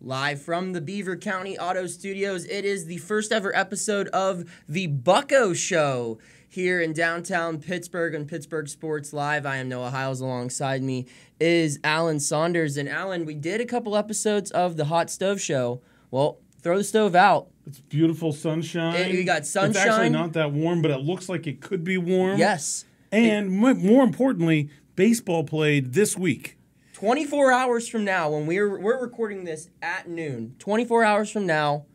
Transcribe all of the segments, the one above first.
live from the Beaver County Auto Studios. It is the first ever episode of the Bucco Show here in downtown Pittsburgh on Pittsburgh Sports Live. I am Noah Hiles. Alongside me is Alan Saunders. And Alan, we did a couple episodes of the Hot Stove Show. Well, throw the stove out. It's beautiful sunshine. We got sunshine. It's actually not that warm, but it looks like it could be warm. Yes. And more importantly, baseball played this week. 24 hours from now, when we're recording this at noon, 24 hours from now,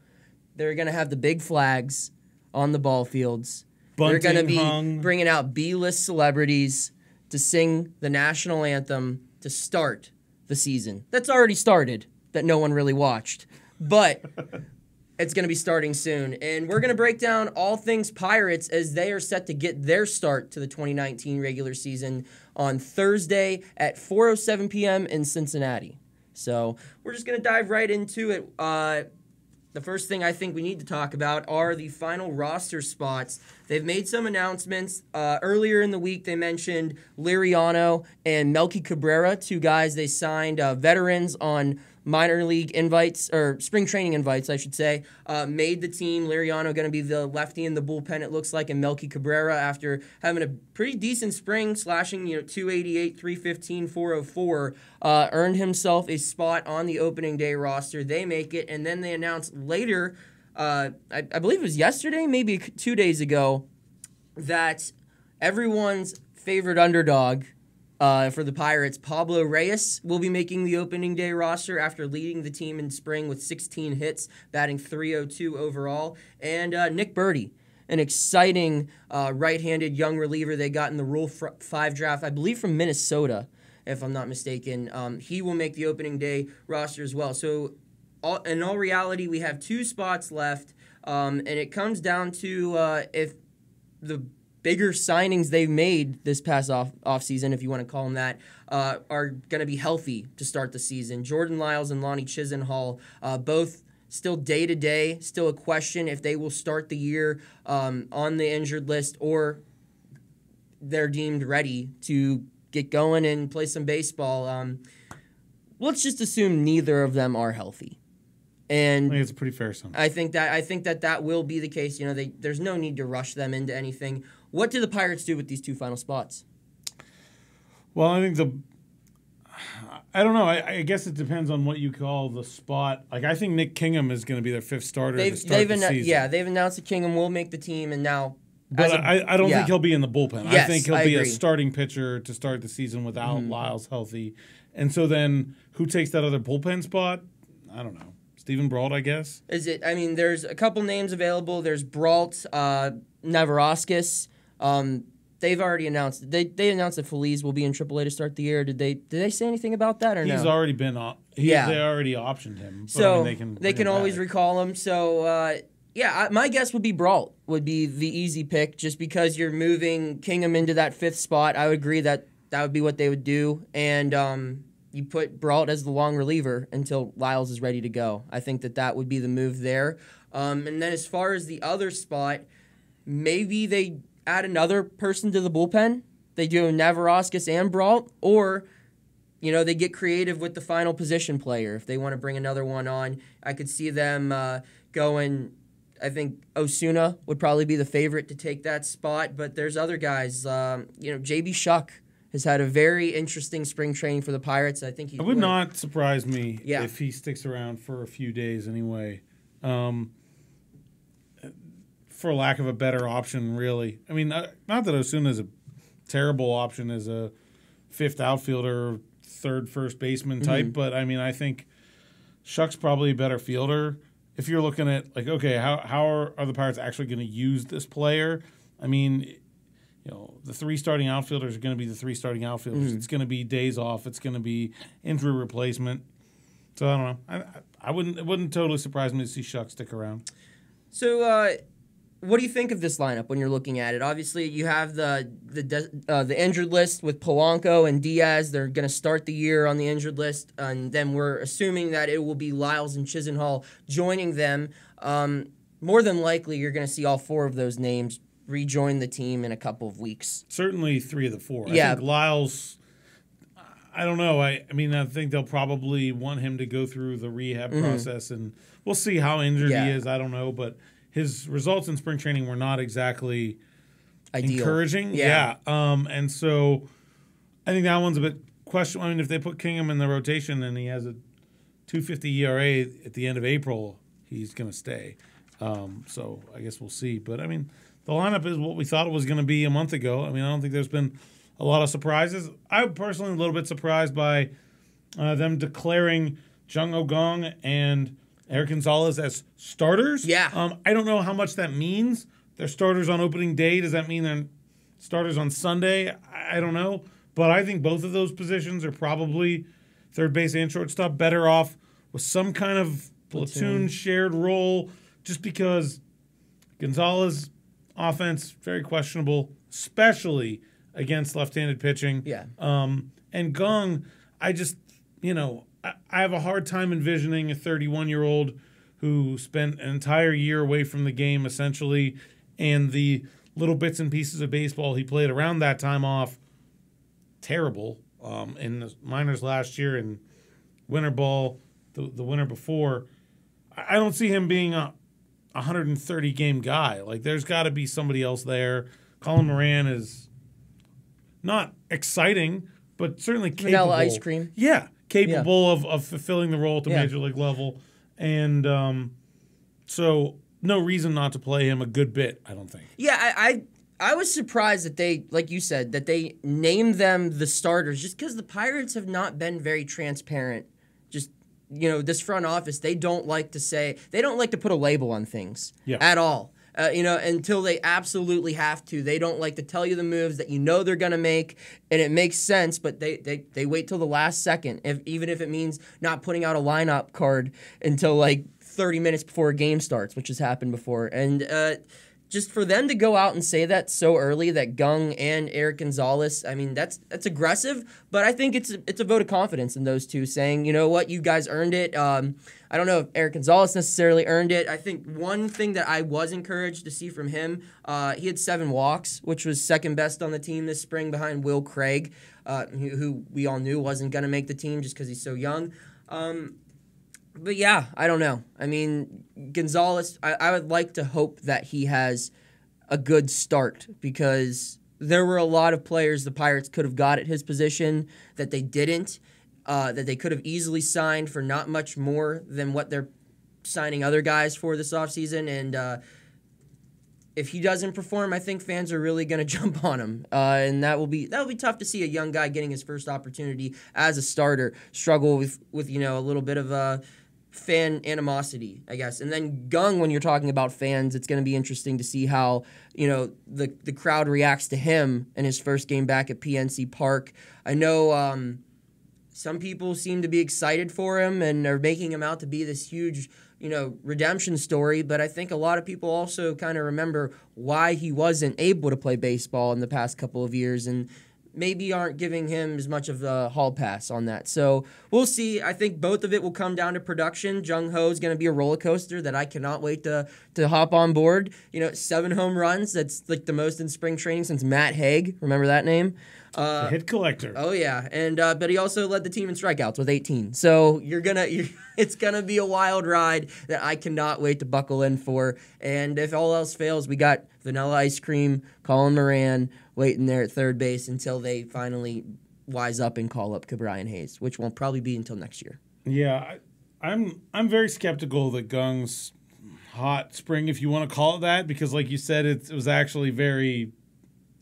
they're going to have the big flags on the ball fields. Bunting they're going to be hung. Bringing out B-list celebrities to sing the national anthem to start the season. That's already started, that no one really watched. But it's going to be starting soon. And we're going to break down all things Pirates as they are set to get their start to the 2019 regular season on Thursday at 4:07 p.m. in Cincinnati. So we're just going to dive right into it. The first thing I think we need to talk about are the final roster spots. They've made some announcements. Earlier in the week, they mentioned Liriano and Melky Cabrera, two guys they signed, veterans on minor league invites, or spring training invites, I should say, made the team. Liriano going to be the lefty in the bullpen, it looks like, and Melky Cabrera, after having a pretty decent spring, slashing 288, 315, 404, earned himself a spot on the opening day roster. They make it, and then they announced later, I believe it was yesterday, maybe 2 days ago, that everyone's favorite underdog for the Pirates, Pablo Reyes, will be making the opening day roster after leading the team in spring with 16 hits, batting .302 overall. And Nick Burdi, an exciting right-handed young reliever they got in the Rule 5 draft, I believe from Minnesota, if I'm not mistaken. He will make the opening day roster as well. So in all reality, we have two spots left, and it comes down to if the bigger signings they've made this past offseason, if you want to call them that, are going to be healthy to start the season. Jordan Lyles and Lonnie Chisenhall, both still day-to-day, still a question if they will start the year on the injured list or they're deemed ready to get going and play some baseball. Let's just assume neither of them are healthy. And I think it's a pretty fair assumption. I think that will be the case. There's no need to rush them into anything. What do the Pirates do with these two final spots? Well, I think I don't know. I guess it depends on what you call the spot. Like, I think Nick Kingham is going to be their fifth starter to start the season. Yeah, they've announced that Kingham will make the team, and now. But I don't think he'll be in the bullpen. Yes, I think he'll be a starting pitcher to start the season without Lyles healthy. And so then, who takes that other bullpen spot? I don't know. Steven Brault, I guess. Is it? I mean, there's a couple names available. There's Brault, Neverauskas. They've already announced they announced that Feliz will be in AAA to start the year. Did they say anything about that or no? He's already been they already optioned him. So they can always recall him. So my guess would be Brault would be the easy pick, just because you're moving Kingham into that fifth spot. I would agree that would be what they would do, and you put Brault as the long reliever until Lyles is ready to go. I think that would be the move there. And then as far as the other spot, maybe they add another person to the bullpen. They do Neverauskas and Brault, or they get creative with the final position player. If they want to bring another one on, I could see them going. I think Osuna would probably be the favorite to take that spot, but there's other guys. J.B. Shuck has had a very interesting spring training for the Pirates. I think it would not surprise me if he sticks around for a few days anyway. For lack of a better option, really. I mean, not that Osuna is a terrible option as a fifth outfielder, third first baseman type, but I mean, I think Shuck's probably a better fielder. If you're looking at, like, okay, how are the Pirates actually going to use this player? I mean, the three starting outfielders are going to be the three starting outfielders. It's going to be days off. It's going to be injury replacement. So I don't know. It wouldn't totally surprise me to see Shuck stick around. So what do you think of this lineup when you're looking at it? Obviously, you have the injured list with Polanco and Diaz. They're going to start the year on the injured list, and then we're assuming that it will be Lyles and Chisenhall joining them. More than likely, you're going to see all four of those names rejoin the team in a couple of weeks. Certainly 3 of the 4. Yeah. I think Lyles, I don't know. I mean, I think they'll probably want him to go through the rehab process, and we'll see how injured he is. I don't know, but his results in spring training were not exactly encouraging. Yeah. And so I think that one's a bit questionable. I mean, if they put Kingham in the rotation and he has a 2.50 ERA at the end of April, he's going to stay. So I guess we'll see. But, I mean, the lineup is what we thought it was going to be a month ago. I mean, I don't think there's been a lot of surprises. I'm personally a little bit surprised by them declaring Jung Oh-Gong and Eric Gonzalez as starters. Yeah. I don't know how much that means. They're starters on opening day. Does that mean they're starters on Sunday? I don't know. But I think both of those positions are probably third base and shortstop better off with some kind of platoon shared role, just because Gonzalez offense very questionable, especially against left-handed pitching. Yeah. And Gong, I just, I have a hard time envisioning a 31-year-old who spent an entire year away from the game essentially, and the little bits and pieces of baseball he played around that time off, terrible. In the minors last year and winter ball the winter before, I don't see him being a 130-game guy. Like, there's got to be somebody else there. Colin Moran is not exciting, but certainly capable. Vanilla ice cream. Yeah, capable of fulfilling the role at the major league level. And so no reason not to play him a good bit, I don't think. Yeah, I was surprised that they, like you said, that they named them the starters, just because the Pirates have not been very transparent. Just, this front office, they don't like to put a label on things at all. Until they absolutely have to. They don't like to tell you the moves that they're going to make, and it makes sense, but they wait till the last second, even if it means not putting out a lineup card until like 30 minutes before a game starts, which has happened before. And just for them to go out and say that so early, that Gung and Eric Gonzalez, I mean, that's aggressive, but I think it's a vote of confidence in those two, saying, you know what, you guys earned it. I don't know if Eric Gonzalez necessarily earned it. I think one thing that I was encouraged to see from him, he had 7 walks, which was second best on the team this spring behind Will Craig, who we all knew wasn't going to make the team just because he's so young. But yeah, I don't know. I mean, Gonzalez, I would like to hope that he has a good start, because there were a lot of players the Pirates could have got at his position that they didn't, that they could have easily signed for not much more than what they're signing other guys for this offseason. And if he doesn't perform, I think fans are really going to jump on him. And that will be tough to see a young guy getting his first opportunity as a starter struggle with a little bit of fan animosity, I guess. And then Gung, when you're talking about fans, it's going to be interesting to see how, the crowd reacts to him in his first game back at PNC Park. I know some people seem to be excited for him and are making him out to be this huge, redemption story, but I think a lot of people also kind of remember why he wasn't able to play baseball in the past couple of years, and maybe aren't giving him as much of a hall pass on that. So we'll see. I think both of it will come down to production. Jung Ho is going to be a roller coaster that I cannot wait to hop on board. 7 home runs. That's like the most in spring training since Matt Haig. Remember that name? The hit collector. Oh yeah, and but he also led the team in strikeouts with 18. So it's gonna be a wild ride that I cannot wait to buckle in for. And if all else fails, we got Vanilla Ice Cream, Colin Moran waiting there at third base until they finally wise up and call up Brian Hayes, which won't probably be until next year. Yeah, I'm very skeptical that Gung's hot spring, if you want to call it that, because like you said, it was actually very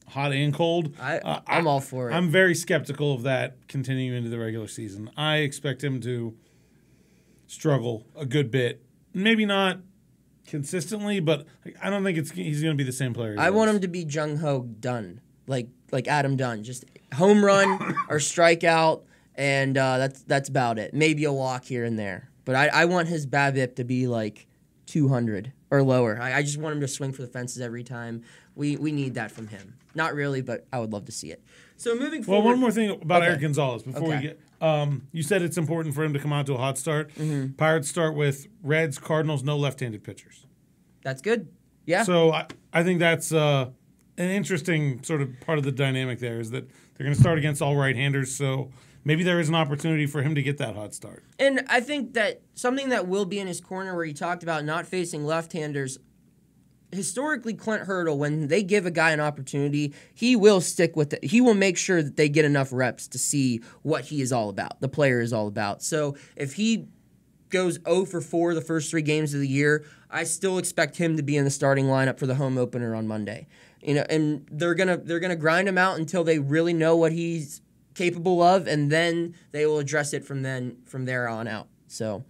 hot and cold. I'm all for it. I'm very skeptical of that continuing into the regular season. I expect him to struggle a good bit. Maybe not consistently, but I don't think he's going to be the same player. I want him to be Jung Ho Dunn, like Adam Dunn, just home run or strikeout, and that's about it. Maybe a walk here and there, but I want his BABIP to be like 200 or lower. I just want him to swing for the fences every time. We need that from him. Not really, but I would love to see it. So moving forward. Well, one more thing about Eric Gonzalez before we get. You said it's important for him to come out to a hot start. Mm-hmm. Pirates start with Reds, Cardinals, no left-handed pitchers. That's good. Yeah. So I think that's an interesting sort of part of the dynamic there, is that they're going to start against all right-handers. So maybe there is an opportunity for him to get that hot start. And I think that something that will be in his corner where he talked about not facing left-handers, historically Clint Hurdle, when they give a guy an opportunity, he will stick with it. He will make sure that they get enough reps to see what he is all about, the player is all about. So if he goes 0 for 4 the first 3 games of the year, I still expect him to be in the starting lineup for the home opener on Monday. And they're gonna grind him out until they really know what he's capable of, and then they will address it from there on out. So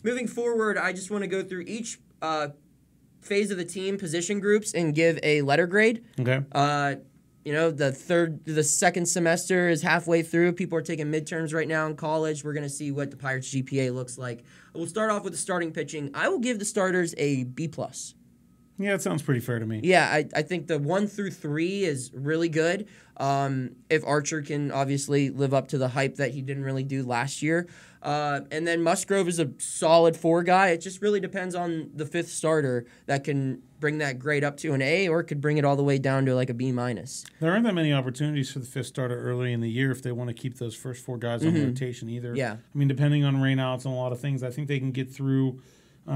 moving forward, I just want to go through each phase of the team, position groups, and give a letter grade. Okay. The second semester is halfway through. People are taking midterms right now in college. We're going to see what the Pirates' GPA looks like. We'll start off with the starting pitching. I will give the starters a B+. Yeah, that sounds pretty fair to me. Yeah, I think the 1 through 3 is really good. If Archer can obviously live up to the hype that he didn't really do last year. And then Musgrove is a solid 4 guy. It just really depends on the 5th starter that can bring that grade up to an A, or could bring it all the way down to like a B-. There aren't that many opportunities for the 5th starter early in the year if they want to keep those first 4 guys on rotation either. Yeah. I mean, depending on rainouts and a lot of things, I think they can get through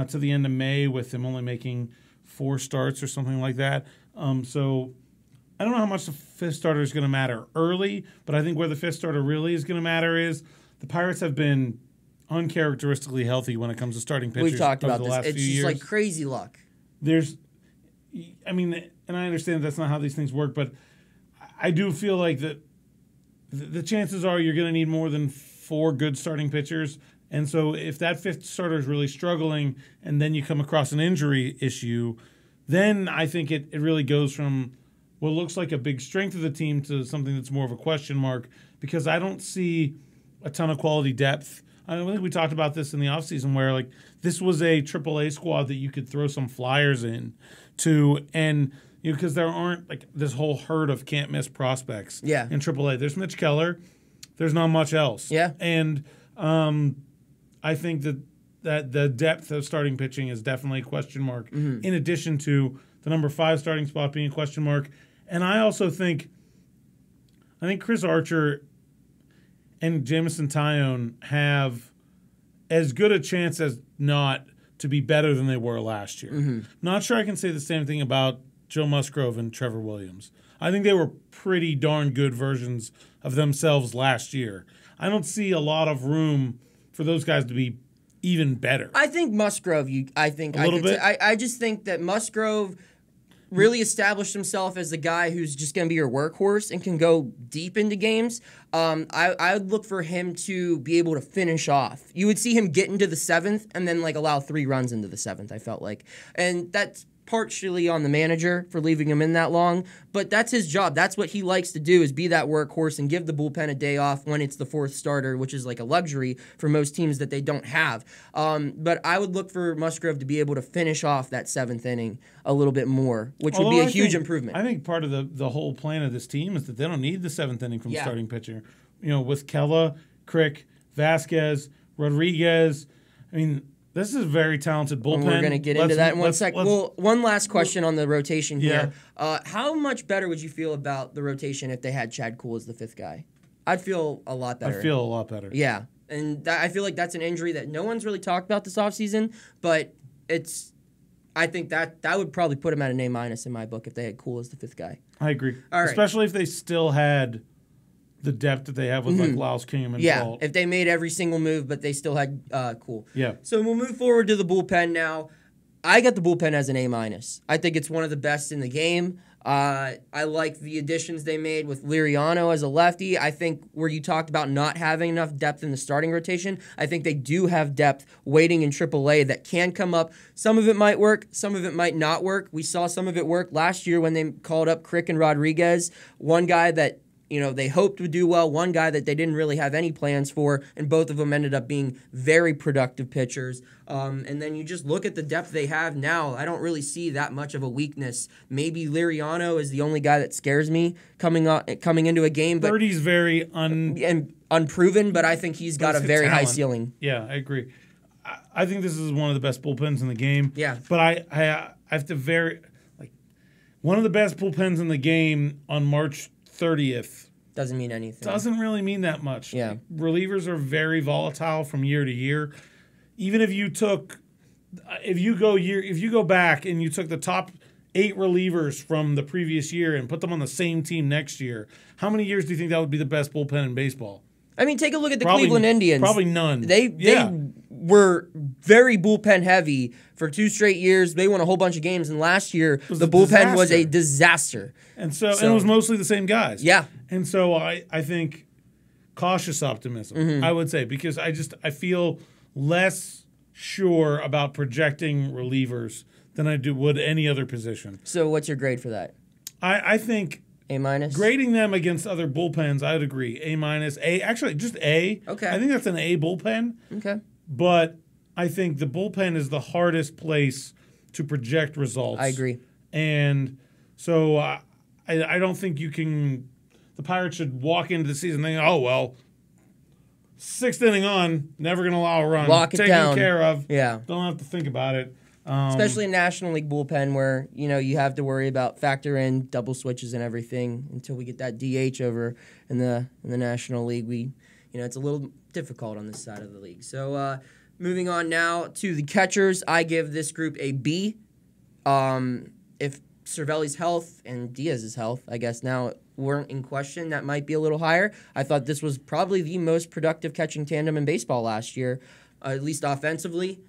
to the end of May with them only making 4 starts or something like that. So I don't know how much the 5th starter is going to matter early, but I think where the 5th starter really is going to matter is the Pirates have been uncharacteristically healthy when it comes to starting pitchers. We've talked about the this. last It's few just years. like crazy luck. And I understand that's not how these things work, but I do feel like that the chances are you're going to need more than 4 good starting pitchers. And so if that 5th starter is really struggling and then you come across an injury issue, then I think it really goes from what looks like a big strength of the team to something that's more of a question mark, because I don't see a ton of quality depth. I think we talked about this in the offseason where like this was a AAA squad that you could throw some flyers in to, and because there aren't like this whole herd of can't miss prospects in AAA. There's Mitch Keller. There's not much else. Yeah. And I think that the depth of starting pitching is definitely a question mark, in addition to the number 5 starting spot being a question mark. And I also think Chris Archer and Jamison Tyone have as good a chance as not to be better than they were last year. Not sure I can say the same thing about Joe Musgrove and Trevor Williams. I think they were pretty darn good versions of themselves last year. I don't see a lot of room for those guys to be even better. I think Musgrove, I just think that Musgrove really established himself as the guy who's just going to be your workhorse and can go deep into games. I would look for him to be able to finish off. You would see him get into the 7th and then like allow 3 runs into the 7th, I felt like. And that's partially on the manager for leaving him in that long, but that's his job. That's what he likes to do, is be that workhorse and give the bullpen a day off when it's the 4th starter, which is like a luxury for most teams that they don't have. But I would look for Musgrove to be able to finish off that 7th inning a little bit more, which would be a huge improvement. I think part of the whole plan of this team is that they don't need the 7th inning from starting pitcher. With Kella, Crick, Vasquez, Rodriguez, this is a very talented bullpen. And we're going to get into that in 1 sec. Well, one last question on the rotation here. How much better would you feel about the rotation if they had Chad Kuhl as the 5th guy? I'd feel a lot better. I'd feel a lot better. Yeah. And I feel like that's an injury that no one's really talked about this offseason, but I think that would probably put him at an A- in my book if they had Kuhl as the 5th guy. I agree. All right. Especially if they still had the depth that they have with like Lyles King and Walt. If they made every single move, but they still had Kuhl. Yeah. So we'll move forward to the bullpen now. I got the bullpen as an A-. I think it's one of the best in the game. I like the additions they made with Liriano as a lefty. I think where you talked about not having enough depth in the starting rotation, I think they do have depth waiting in AAA that can come up. Some of it might work, some of it might not work. We saw some of it work last year when they called up Crick and Rodriguez. One guy that they hoped would do well, one guy that they didn't really have any plans for, and both of them ended up being very productive pitchers. And then you just look at the depth they have now. I don't really see that much of a weakness. Maybe Liriano is the only guy that scares me coming into a game. But Birdie's very unproven, but I think he's got a very high ceiling. Yeah, I agree. I think this is one of the best bullpens in the game. Yeah. But I have to one of the best bullpens in the game on March 30th Doesn't mean anything. Doesn't really mean that much. Yeah. Relievers are very volatile from year to year. Even if you go back and you took the top 8 relievers from the previous year and put them on the same team next year, how many years do you think that would be the best bullpen in baseball? I mean, take a look at the Cleveland Indians. Probably none. They were very bullpen heavy for 2 straight years. They won a whole bunch of games, and last year the bullpen was a disaster. And so it was mostly the same guys. Yeah. And so I think cautious optimism, I would say, because I feel less sure about projecting relievers than I would any other position. So what's your grade for that? I think A-? Grading them against other bullpens, I would agree. A-, A. Actually, just A. Okay. I think that's an A bullpen. Okay. But I think the bullpen is the hardest place to project results. I agree. And so I don't think you can – the Pirates should walk into the season thinking, oh, well, 6th inning on, never going to allow a run. Lock it down. Taken care of. Yeah. Don't have to think about it. Especially in National League bullpen where, you have to worry about factor in double switches and everything until we get that DH over in the National League. It's a little difficult on this side of the league. So moving on now to the catchers, I give this group a B. If Cervelli's health and Diaz's health, I guess now weren't in question, that might be a little higher. I thought this was probably the most productive catching tandem in baseball last year, at least offensively.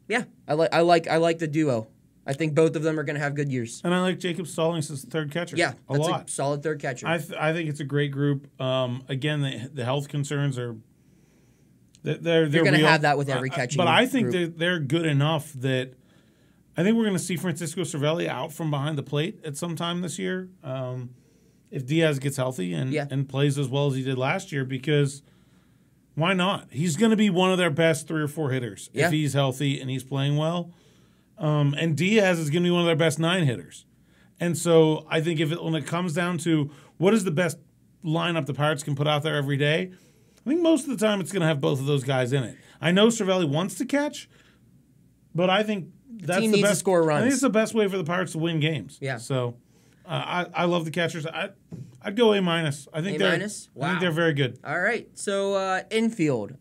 Yeah, I like the duo. I think both of them are going to have good years. And I like Jacob Stallings as the third catcher. Yeah, a lot. A solid third catcher. I think it's a great group. Again, the health concerns are they're You're going to real. have that with every catching But I think group. they're good enough that I think we're going to see Francisco Cervelli out from behind the plate at some time this year if Diaz gets healthy and plays as well as he did last year, because why not? He's going to be one of their best 3 or 4 hitters if he's healthy and he's playing well. And Diaz is going to be one of their best 9 hitters. And so I think when it comes down to what is the best lineup the Pirates can put out there every day, I think most of the time it's going to have both of those guys in it. I know Cervelli wants to catch, but I think that's team the needs best. to score runs. I think it's the best way for the Pirates to win games. Yeah. So I love the catchers. I'd go A-. I think A-? I Wow. think they're very good. All right. So infield.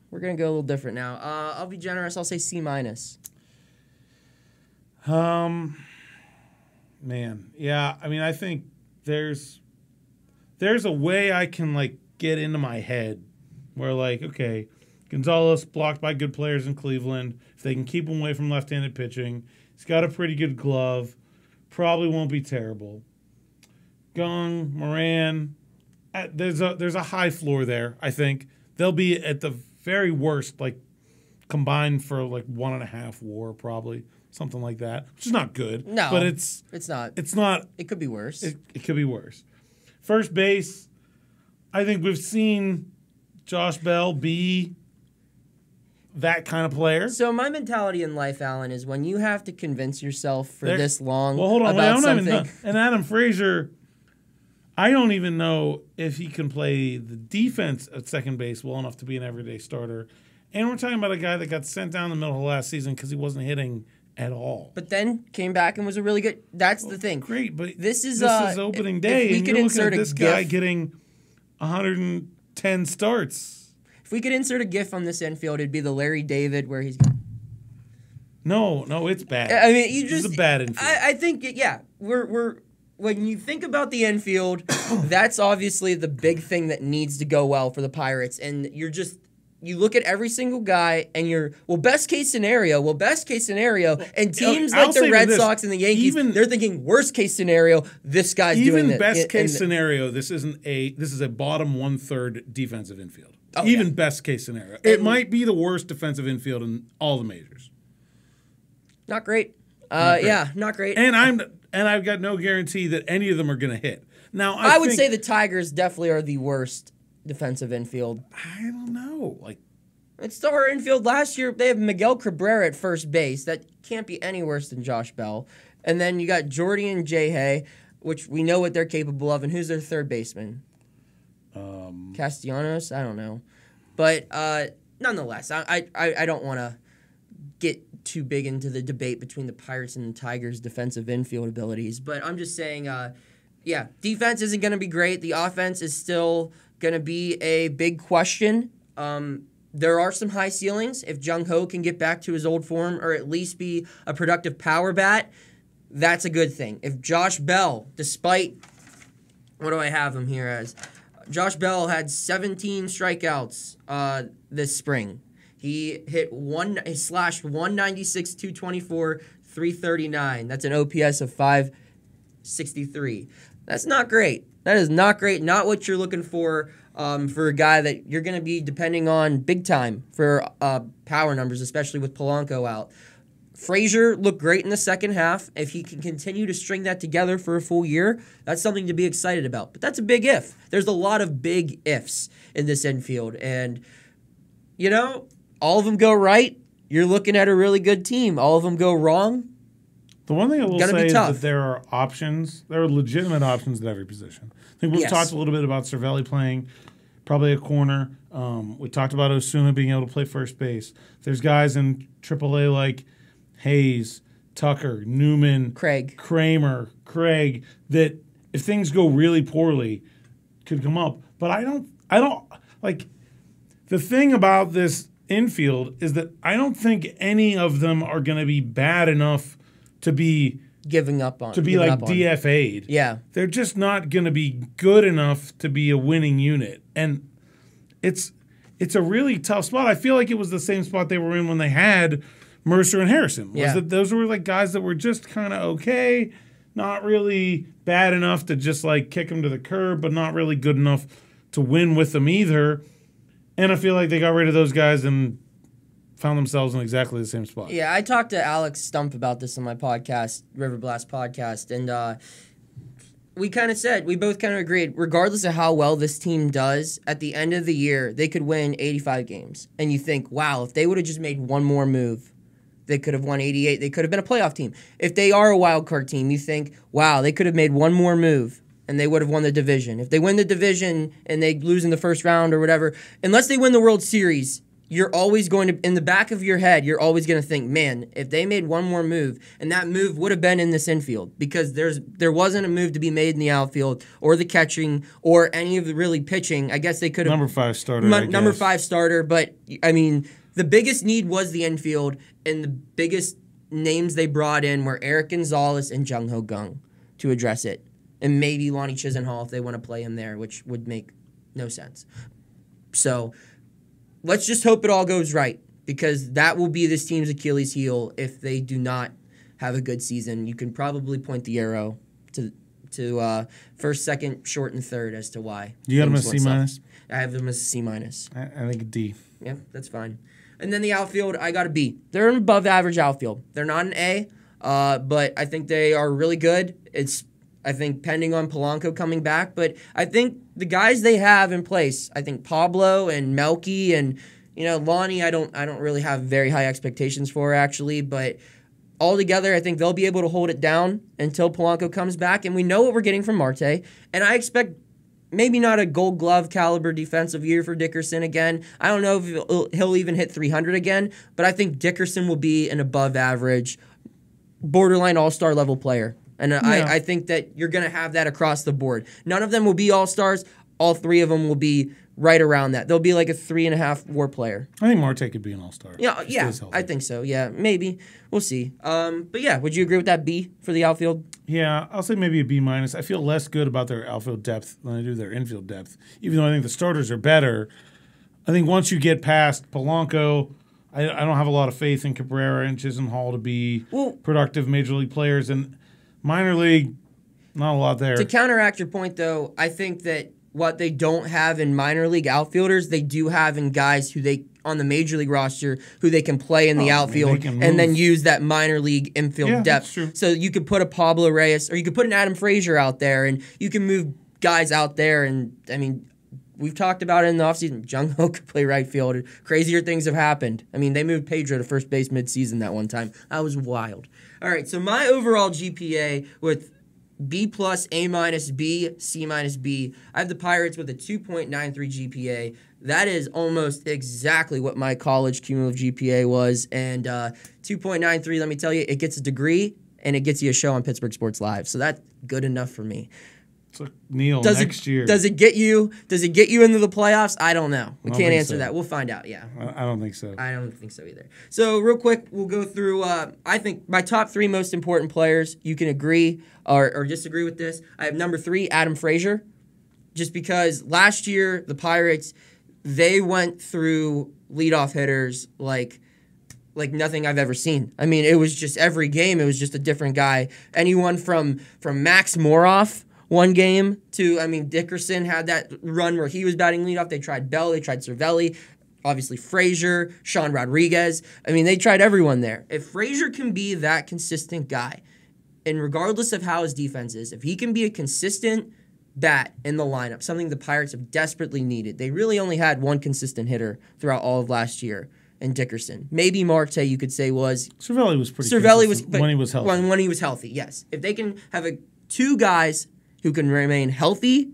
We're going to go a little different now. I'll be generous. I'll say C-. Man, yeah. I mean, I think there's a way I can get into my head where okay, Gonzalez blocked by good players in Cleveland. If they can keep him away from left-handed pitching, he's got a pretty good glove. Probably won't be terrible. Gong, Moran, there's a high floor there. I think they'll be at the very worst combined for 1.5 WAR probably. Something like that, which is not good. No, but it's not. It's not. It could be worse. It could be worse. First base, I think we've seen Josh Bell be that kind of player. So my mentality in life, Alan, is when you have to convince yourself for this long hold on, about something. And Adam Frazier, I don't even know if he can play the defense at second base well enough to be an everyday starter. And we're talking about a guy that got sent down the middle of last season because he wasn't hitting at all. But then came back and was a really good. That's the thing. Great, but this is opening day, and you're looking at this guy getting 110 starts. If we could insert a GIF on this infield, it'd be the Larry David where he's. No, it's bad. I mean, you just it's a bad infield. I think we're when you think about the infield, that's obviously the big thing that needs to go well for the Pirates, and you look at every single guy and best case scenario, and teams like the Red Sox and the Yankees, they're thinking worst case scenario, this guy's doing this. Even best case scenario, this is a bottom 1/3 defensive infield. Oh, even best case scenario. It might be the worst defensive infield in all the majors. Not great. Yeah, not great. And I've got no guarantee that any of them are going to hit. Now I would say the Tigers definitely are the worst defensive infield. I don't know. It's still our infield last year. They have Miguel Cabrera at first base. That can't be any worse than Josh Bell. And then you got Jordy and Jay Hay, which we know what they're capable of. And who's their third baseman? Castellanos? I don't know. But nonetheless, I don't want to get too big into the debate between the Pirates and the Tigers' defensive infield abilities. But I'm just saying, Yeah, defense isn't going to be great. The offense is still going to be a big question. There are some high ceilings. If Jung Ho can get back to his old form or at least be a productive power bat, that's a good thing. If Josh Bell, despite, what do I have him here as? Josh Bell had 17 strikeouts this spring. He slashed 196, 224, 339. That's an OPS of 563. That's not great. That is not great. Not what you're looking for a guy that you're going to be depending on big time for power numbers, especially with Polanco out. Frazier looked great in the second half. If he can continue to string that together for a full year, that's something to be excited about. But that's a big if. There's a lot of big ifs in this infield. And, all of them go right, you're looking at a really good team. All of them go wrong. The one thing I will say is that there are options. There are legitimate options at every position. I think we've talked a little bit about Cervelli playing probably a corner. We talked about Osuna being able to play first base. There's guys in AAA like Hayes, Tucker, Newman, Kramer, Craig, that if things go really poorly could come up. But I don't like the thing about this infield is that I don't think any of them are going to be bad enough to be giving up on DFA'd. Yeah. They're just not going to be good enough to be a winning unit. And it's a really tough spot. I feel like it was the same spot they were in when they had Mercer and Harrison. That those were like guys that were just kind of okay, not really bad enough to just like kick them to the curb, but not really good enough to win with them either. And I feel like they got rid of those guys and found themselves in exactly the same spot. Yeah, I talked to Alex Stump about this on my podcast, River Blast podcast, and we both kind of agreed, regardless of how well this team does, at the end of the year, they could win 85 games. And you think, wow, if they would have just made one more move, they could have won 88. They could have been a playoff team. If they are a wild card team, you think, wow, they could have made one more move and they would have won the division. If they win the division and they lose in the first round or whatever, unless they win the World Series, you're always going to, in the back of your head, you're always going to think, man, if they made one more move, and that move would have been in this infield, because there wasn't a move to be made in the outfield or the catching or any of the really pitching. I guess they could have number 5 starter. Number 5 starter, but I mean, the biggest need was the infield, and the biggest names they brought in were Eric Gonzalez and Jung Ho Kang to address it, and maybe Lonnie Chisenhall if they want to play him there, which would make no sense. So let's just hope it all goes right, because that will be this team's Achilles heel if they do not have a good season. You can probably point the arrow to first, second, short, and third as to why. You got them as C-? I have them as C-. I think a D. Yeah, that's fine. And then the outfield, I got a B. They're an above-average outfield. They're not an A, but I think they are really good. I think pending on Polanco coming back, but I think the guys they have in place, I think Pablo and Melky and Lonnie, I don't really have very high expectations for actually, but altogether I think they'll be able to hold it down until Polanco comes back, and we know what we're getting from Marte, and I expect maybe not a Gold Glove caliber defensive year for Dickerson again. I don't know if he'll even hit 300 again, but I think Dickerson will be an above average, borderline all-star level player. And I think that you're going to have that across the board. None of them will be all-stars. All 3 of them will be right around that. They'll be like a 3.5 WAR player. I think Marte could be an all-star. Yeah, I think so. Yeah, maybe. We'll see. But yeah, would you agree with that B for the outfield? Yeah, I'll say maybe a B-. I feel less good about their outfield depth than I do their infield depth, even though I think the starters are better. I think once you get past Polanco, I don't have a lot of faith in Cabrera and Chisenhall to be productive major league players, and minor league, not a lot there. To counteract your point, though, I think that what they don't have in minor league outfielders, they do have in guys who they on the major league roster who they can play in the outfield and then use that minor league infield depth. That's true. So you could put a Pablo Reyes or you could put an Adam Frazier out there, and you can move guys out there. And I mean, we've talked about it in the offseason. Jung Ho could play right field. Crazier things have happened. I mean, they moved Pedro to first base midseason that one time. That was wild. All right, so my overall GPA with B+, A-, B, C- B, I have the Pirates with a 2.93 GPA. That is almost exactly what my college cumulative GPA was. And 2.93, let me tell you, it gets a degree and it gets you a show on Pittsburgh Sports Live. So that's good enough for me. So Neil, Does next year. Does it get you into the playoffs? I don't know. We can't answer so. that. We'll find out. Yeah. I don't think so. I don't think so either. So real quick, we'll go through. I think my top 3 most important players. You can agree or disagree with this. I have number 3, Adam Frazier, just because last year the Pirates, they went through leadoff hitters like nothing I've ever seen. I mean, it was just every game, it was just a different guy. Anyone from Max Moroff one game to, I mean, Dickerson had that run where he was batting leadoff. They tried Bell, they tried Cervelli, obviously Frazier, Sean Rodriguez. I mean, they tried everyone there. If Frazier can be that consistent guy, and regardless of how his defense is, if he can be a consistent bat in the lineup, something the Pirates have desperately needed. They really only had one consistent hitter throughout all of last year, and Dickerson. Maybe Marte, you could say, was... Cervelli was pretty Cervelli was when he was healthy. When he was healthy, yes. If they can have two guys who can remain healthy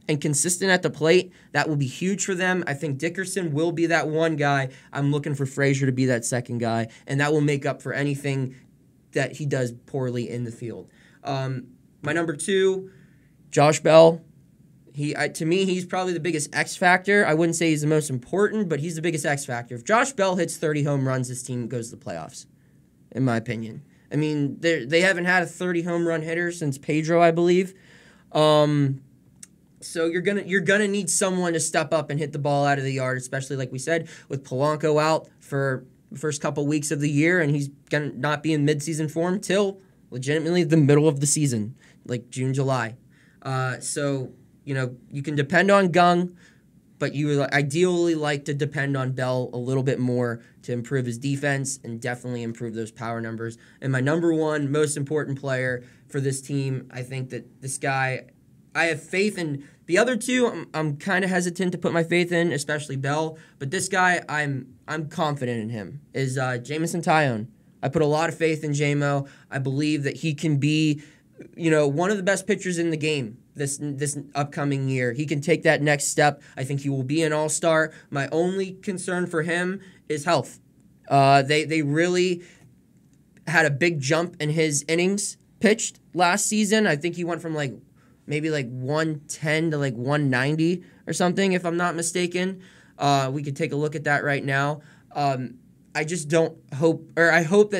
and consistent at the plate, that will be huge for them. I think Dickerson will be that one guy. I'm looking for Frazier to be that second guy, and that will make up for anything that he does poorly in the field. My number 2, Josh Bell. To me, he's probably the biggest X factor. I wouldn't say he's the most important, but he's the biggest X factor. If Josh Bell hits 30 home runs, this team goes to the playoffs, in my opinion. I mean, they haven't had a 30 home run hitter since Pedro, I believe. So you're gonna need someone to step up and hit the ball out of the yard, especially like we said with Polanco out for the first couple weeks of the year, and he's gonna not be in midseason form till legitimately the middle of the season, like June, July. So you can depend on Gung, but you would ideally like to depend on Bell a little bit more to improve his defense and definitely improve those power numbers. And my number 1 most important player for this team, I think that this guy, I have faith in. The other 2, I'm kind of hesitant to put my faith in, especially Bell. But this guy, I'm confident in him, is Jameson Taillon. I put a lot of faith in JMO. I believe that he can be, one of the best pitchers in the game this upcoming year. He can take that next step. I think he will be an all-star. My only concern for him is health. They really had a big jump in his innings pitched last season. I think he went from maybe 110 to 190 or something, if I'm not mistaken. We could take a look at that right now. I just don't hope, or I hope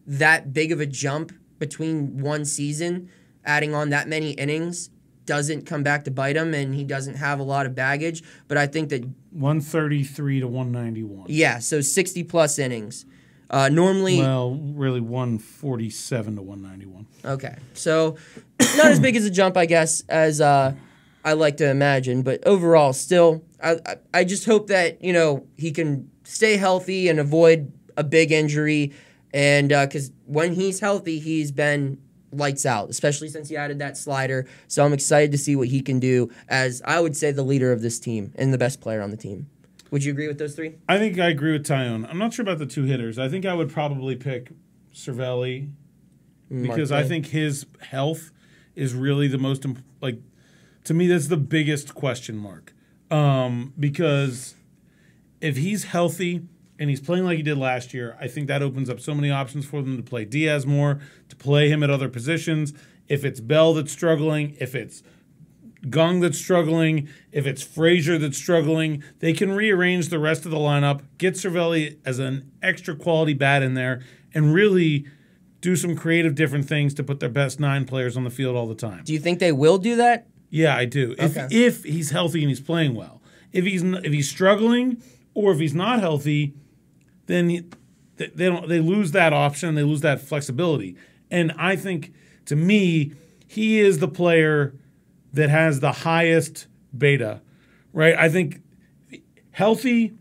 that big of a jump between one season, adding on that many innings, doesn't come back to bite him and he doesn't have a lot of baggage. But I think that 133 to 191. Yeah, so 60 plus innings. Normally, really 147 to 191. Okay, so not as big as a jump, I guess, as I like to imagine. But overall, still, I just hope that he can stay healthy and avoid a big injury. And because when he's healthy, he's been lights out, especially since he added that slider. So I'm excited to see what he can do as, I would say, the leader of this team and the best player on the team. Would you agree with those 3? I think I agree with Taillon. I'm not sure about the 2 hitters. I think I would probably pick Cervelli because I think his health is really the most, to me, that's the biggest question mark. Because if he's healthy and he's playing like he did last year, I think that opens up so many options for them to play Diaz more, to play him at other positions. If it's Bell that's struggling, if it's Gung that's struggling, if it's Frazier that's struggling, they can rearrange the rest of the lineup, get Cervelli as an extra quality bat in there, and really do some creative different things to put their best 9 players on the field all the time. Do you think they will do that? Yeah, I do. Okay. If he's healthy and he's playing well. If he's struggling or if he's not healthy, then they lose that option, they lose that flexibility. And I think, to me, he is the player that has the highest beta, right? I think healthy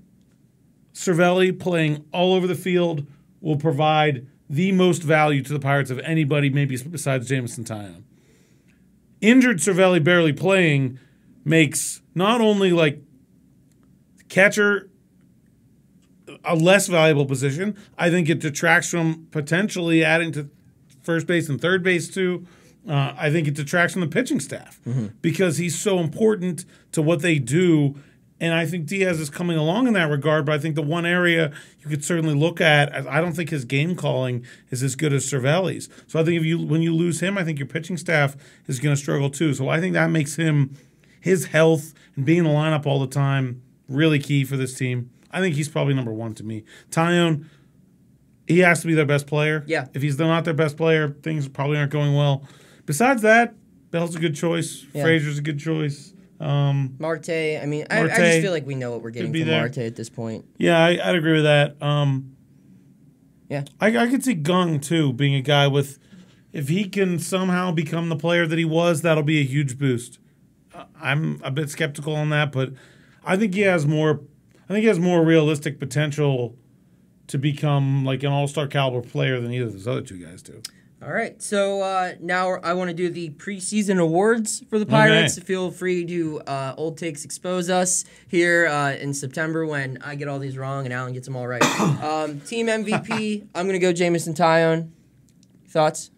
Cervelli playing all over the field will provide the most value to the Pirates of anybody, maybe besides Jameson Taillon. Injured Cervelli barely playing makes not only catcher a less valuable position, I think it detracts from potentially adding to first base and third base too. I think it detracts from the pitching staff because he's so important to what they do And I think Diaz is coming along in that regard, but I think the one area you could certainly look at, I don't think his game calling is as good as Cervelli's. So I think when you lose him, I think your pitching staff is going to struggle too. So I think that makes his health and being in the lineup all the time really key for this team. I think he's probably number one to me. Taillon, he has to be their best player. Yeah. If he's not their best player, things probably aren't going well. Besides that, Bell's a good choice. Yeah. Frazier's a good choice. Marte, I mean, I just feel like we know what we're getting from Marte at this point. Yeah, I'd agree with that. Yeah. I could see Gung, too, being a guy with, if he can somehow become the player that he was, that'll be a huge boost. I'm a bit skeptical on that, but I think he has more realistic potential to become like an all-star caliber player than either of those other two guys do. All right, so now I want to do the preseason awards for the Pirates. Okay. Feel free to Old Takes expose us here in September when I get all these wrong and Alan gets them all right. Team MVP, I'm going to go Jameson Taillon. Thoughts?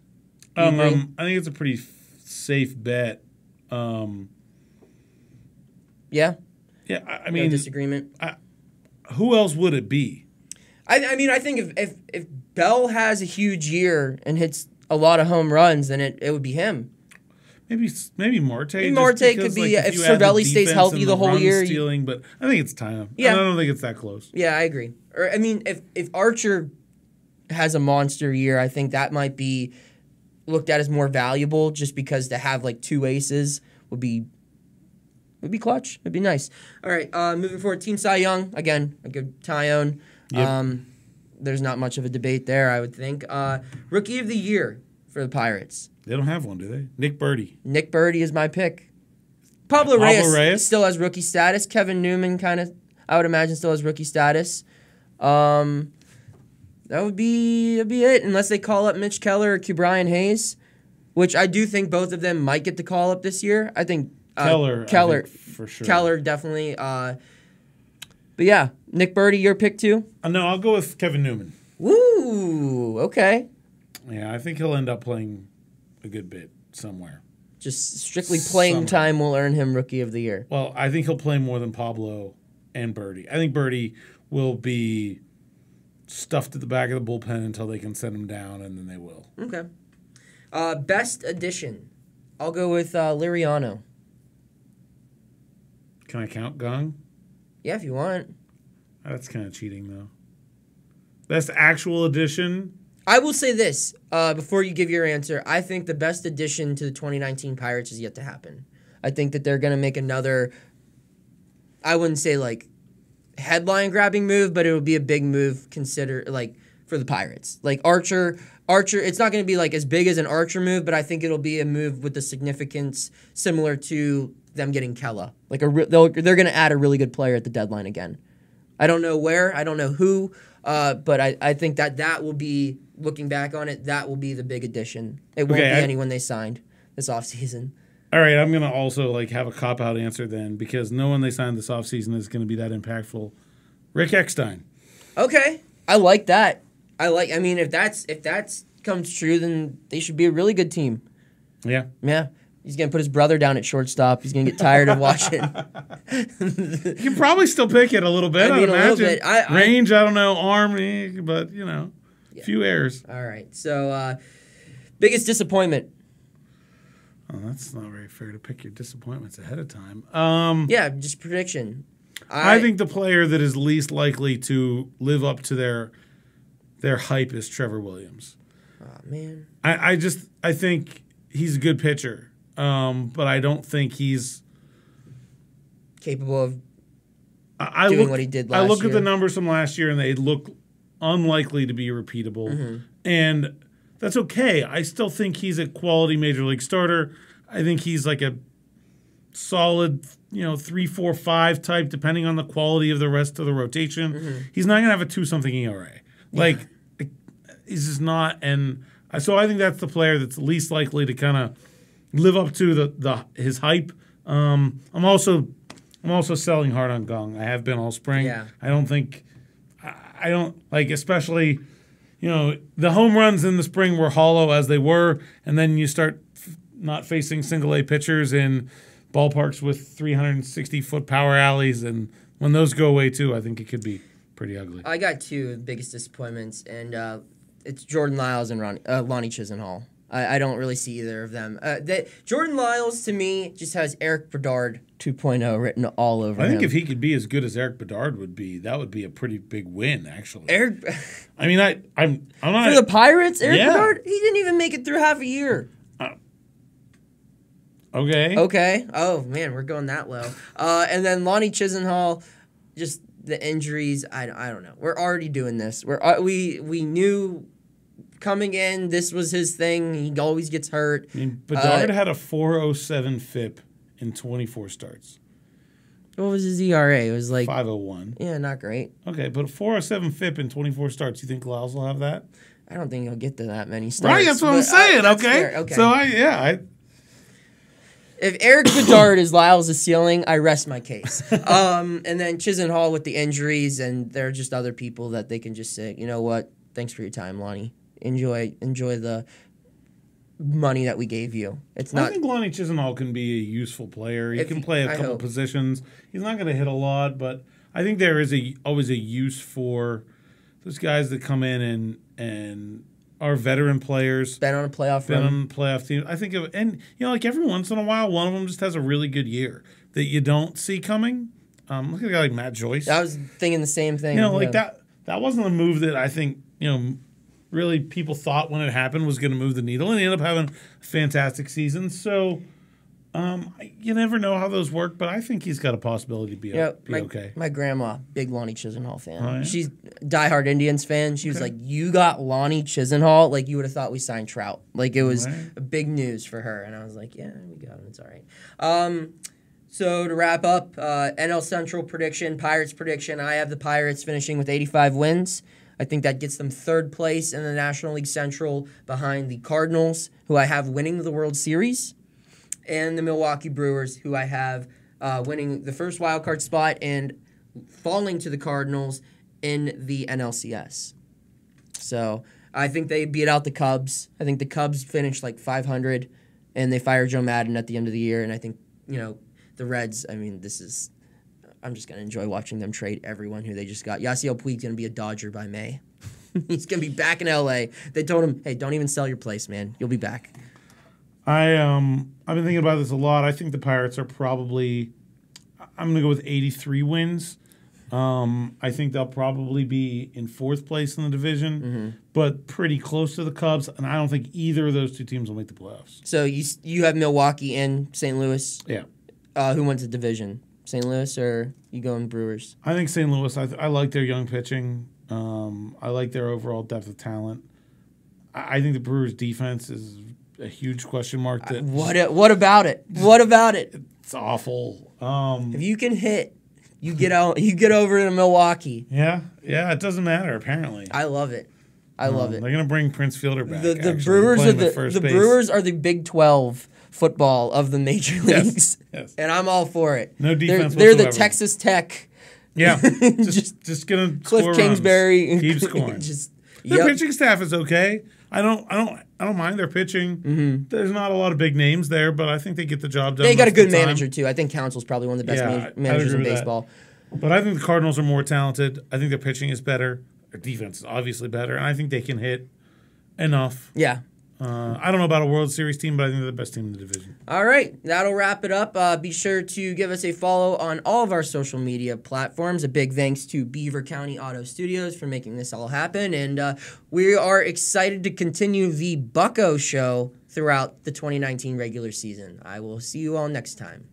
I think it's a pretty safe bet. Yeah? Yeah, I mean... No disagreement? Who else would it be? I mean, I think if Bell has a huge year and hits a lot of home runs, then it would be him. Maybe Marte. Maybe Marte could be, if Cervelli stays healthy the whole year. Stealing, but I think it's Taillon. Yeah. I don't think it's that close. Yeah, I agree. Or I mean, if Archer has a monster year, I think that might be looked at as more valuable just because to have like two aces would be clutch. It'd be nice. All right, moving forward, Team Cy Young. Again, a good Taillon. Yep. There's not much of a debate there, I would think. Rookie of the Year for the Pirates. They don't have one, do they? Nick Birdie. Nick Birdie is my pick. Pablo Reyes still has rookie status. Kevin Newman I would imagine, still has rookie status. That'd be it, unless they call up Mitch Keller or Brian Hayes, which I do think both of them might get the call up this year. I think Keller I think for sure. Keller definitely. But yeah, Nick Birdie, your pick too? No, I'll go with Kevin Newman. Woo, okay. Yeah, I think he'll end up playing a good bit somewhere. Just strictly playing time will earn him Rookie of the Year. Well, I think he'll play more than Pablo and Birdie. I think Birdie will be stuffed at the back of the bullpen until they can send him down, and then they will. Okay. Best addition. I'll go with Liriano. Can I count Gung? Yeah, if you want. That's kind of cheating, though. Best actual addition. I will say this before you give your answer. I think the best addition to the 2019 Pirates is yet to happen. I think that they're going to make another, I wouldn't say like headline-grabbing move, but it would be a big move for the Pirates. Like Archer, it's not going to be like as big as an Archer move, but I think it'll be a move with the significance similar to them getting Kella. Like they're going to add a really good player at the deadline again. I don't know where, I don't know who, but I think that will be, looking back on it, that will be the big addition. It won't be anyone they signed this offseason. All right, I'm going to also have a cop-out answer then, because no one they signed this offseason is going to be that impactful. Rick Eckstein. Okay, I like that. I mean, if that's comes true, then they should be a really good team. Yeah. Yeah. He's going to put his brother down at shortstop. He's going to get tired of watching. You can probably still pick it a little bit, I'd imagine. A little bit. Range, I don't know. Arm, but, a few errors. All right. So, biggest disappointment. Oh, that's not very fair to pick your disappointments ahead of time. Yeah, just prediction. I think the player that is least likely to live up to their hype is Trevor Williams. Oh, man. I think he's a good pitcher. But I don't think he's capable of doing what he did last year. I look at the numbers from last year, and they look unlikely to be repeatable. Mm-hmm. And that's okay. I still think he's a quality Major League starter. I think he's like a solid, 3, 4, 5 type, depending on the quality of the rest of the rotation. Mm-hmm. He's not going to have a 2-something ERA. He's just not. And so I think that's the player that's least likely to kind of live up to his hype. I'm also selling hard on Gung. I have been all spring. Yeah. I don't especially, the home runs in the spring were hollow as they were, and then you start not facing single A pitchers in ballparks with 360-foot power alleys, and when those go away too, I think it could be pretty ugly. I got two biggest disappointments, and it's Jordan Lyles and Lonnie Chisenhall. I don't really see either of them. Jordan Lyles, to me, just has Eric Bedard 2.0 written all over him. I think if he could be as good as Eric Bedard would be, that would be a pretty big win, actually. I mean, I'm not... For the Pirates, Eric Bedard, he didn't even make it through half a year. Okay. Oh, man, we're going that low. And then Lonnie Chisenhall, just the injuries, I don't know. We're already doing this. We knew... Coming in, this was his thing. He always gets hurt. I mean, Bedard had a 4.07 FIP in 24 starts. What was his ERA? It was like 5.01. Yeah, not great. Okay, but a 4.07 FIP in 24 starts. You think Lyles will have that? I don't think he'll get to that many starts. Right, that's what I'm saying. Okay. So if Eric Bedard is Lyles' ceiling, I rest my case. And then Chisenhall with the injuries, and there are just other people that they can just say, you know what? Thanks for your time, Lonnie. Enjoy the money that we gave you. I think Lonnie Chisenhall can be a useful player. He can play a couple positions. He's not going to hit a lot, but I think there is always a use for those guys that come in and are veteran players. Been on a playoff team. I think like every once in a while, one of them just has a really good year that you don't see coming. Look at a guy like Matt Joyce. I was thinking the same thing. That wasn't a move that I think really people thought when it happened was going to move the needle, and he ended up having a fantastic season. So you never know how those work, but I think he's got a possibility to be okay. My grandma, big Lonnie Chisenhall fan. Oh, yeah? She's a diehard Indians fan. She was like, you got Lonnie Chisenhall? Like, you would have thought we signed Trout. Like, it was a big news for her. And I was like, yeah, we got him. It's all right. So to wrap up, NL Central prediction, Pirates prediction, I have the Pirates finishing with 85 wins. I think that gets them third place in the National League Central behind the Cardinals, who I have winning the World Series, and the Milwaukee Brewers, who I have winning the first wild card spot and falling to the Cardinals in the NLCS. So I think they beat out the Cubs. I think the Cubs finished like 500, and they fired Joe Madden at the end of the year. And I think, the Reds, I'm just going to enjoy watching them trade everyone who they just got. Yasiel Puig's going to be a Dodger by May. He's going to be back in L.A. They told him, hey, don't even sell your place, man. You'll be back. I've been thinking about this a lot. I think the Pirates are probably – I'm going to go with 83 wins. I think they'll probably be in fourth place in the division, but pretty close to the Cubs, and I don't think either of those two teams will make the playoffs. So you have Milwaukee and St. Louis? Yeah. Who wins the division? St. Louis, or you going Brewers? I think St. Louis. I like their young pitching. I like their overall depth of talent. I think the Brewers' defense is a huge question mark. What about it? What about it? It's awful. If you can hit, you get out. You get over to Milwaukee. Yeah. It doesn't matter. Apparently, I love it. I love it. They're gonna bring Prince Fielder back. The Brewers are the Big 12 football of the major leagues, yes. And I'm all for it. No defense. They're the Texas Tech. Yeah, just gonna Cliff score Kingsbury runs. Keep scoring. Their pitching staff is okay. I don't mind their pitching. There's not a lot of big names there, but I think they get the job done. They got a good manager too. I think Council's probably one of the best managers in baseball. But I think the Cardinals are more talented. I think their pitching is better. Their defense is obviously better, and I think they can hit enough. Yeah. I don't know about a World Series team, but I think they're the best team in the division. All right. That'll wrap it up. Be sure to give us a follow on all of our social media platforms. A big thanks to Beaver County Auto Studios for making this all happen. And we are excited to continue the Bucco show throughout the 2019 regular season. I will see you all next time.